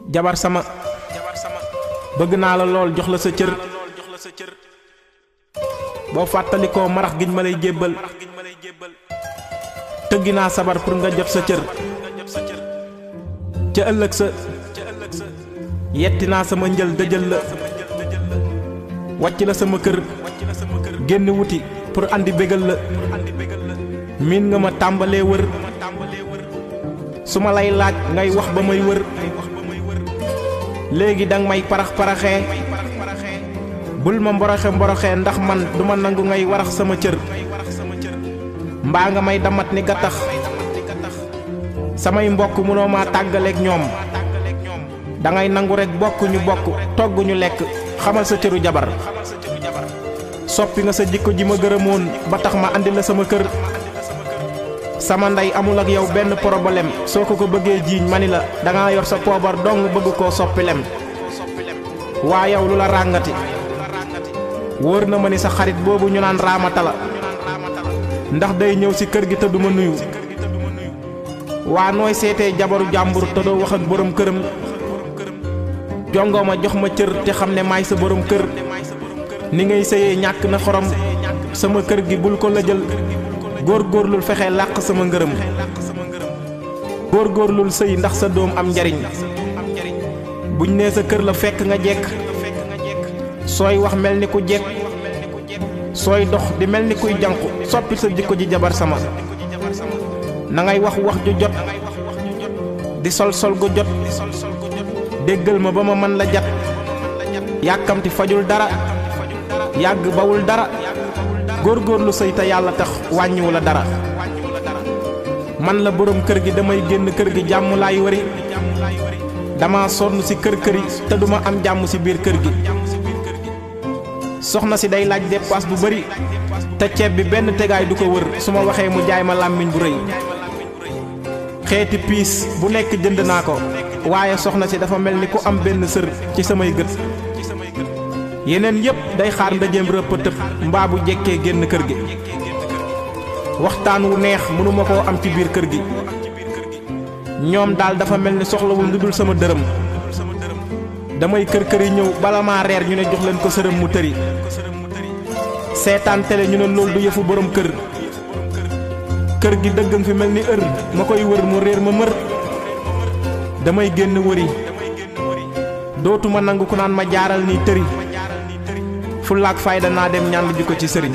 jabar sama bëgg naa la lool jox la sa cër boo fàttalikoo marax giñ ma lay jébbal tëggi naa sabar pour nga jot sa cër ca ëllëg sa yetti naa sama njël dëjël la wàcc la sama kër génn wuti pour andi bégal la miin nga ma tàmbalee wër su ma lay laaj ngay wax ba may wër léegi dang may parax-paraxee bul ma mboroxe ndax man duma nangu ngay warax sama cër mbaa nga may damat ni gattax samay mbokk mënoo maa tàggaleeg ñoom dangay nangu rek bokk ñu bokk togg ñu lekk xamal sa cëru jabar soppi nga sa jikko ji ma gërëmoon ba tax ma andi la sama kër sama ndey amul ak yow benn problème soo ko bëggee jiiñ mani la danga yor sa poobar dong bëgg koo soppi lem waa yow lu la ràngati wóor na ma ni sa xarit boobu ñu naan raamata la ndax day ñëw ci kër gi te duma nuyu waa nooy seetee jabaru jàmbur te doo wax ak borom këram jongoo ma jox ma cër te xam ne maay sa borom kër ni ngay sëyee ñàkk na xorom sama kër gi bul ko lëjal góorgóorlul fexe làq sama ngërëm góorgóorlul sëy ndax sa doom am njariñ buñ nee sa kër la fekk nga jekk sooy wax mel ni ku jekk sooy dox di mel ni kuy jànku soppi sa jikko ji jabar sama na ngay wax ju jot di sol gu jot déggal ma ba ma mën la jat yàkkamti fajul dara yàgg bawul dara góorgóorlu sëy te yàlla tax wàññiwu la dara man la borom kër gi damay génn kër gi jàmm laay wari dama sonn ci kër yi te duma am jàmm ci biir kër gi soxna si day laaj dépasse bu bari te ceeb bi benn tegaay du ko wër su ma waxee mu jaay ma làmmiñ bu rëy xeeti piis bu nekk jënd naa ko waaye soxna si dafa mel ni ku am benn sër ci samay gët yeneen yépp day xaar ndajeem rëpp tëb mbaa bu jekkee génn kër gi waxtaan wu neex mënuma koo am ci biir kër gi ñoom daal dafa mel ni soxlawul lu dul sama dërëm damay kër yi ñëw bala maa reer ñu ne jox leen ko sërëm mu tëri seetaan télé ñu ne loolu du yëfu borom kër gi dëggam fi mel ni ër ma koy wër mu réer ma mër damay génn wëri dootuma nangu ku naan ma jaaral ni tëri fullaak fayda naa dem ñaan ji ko ci sëriñ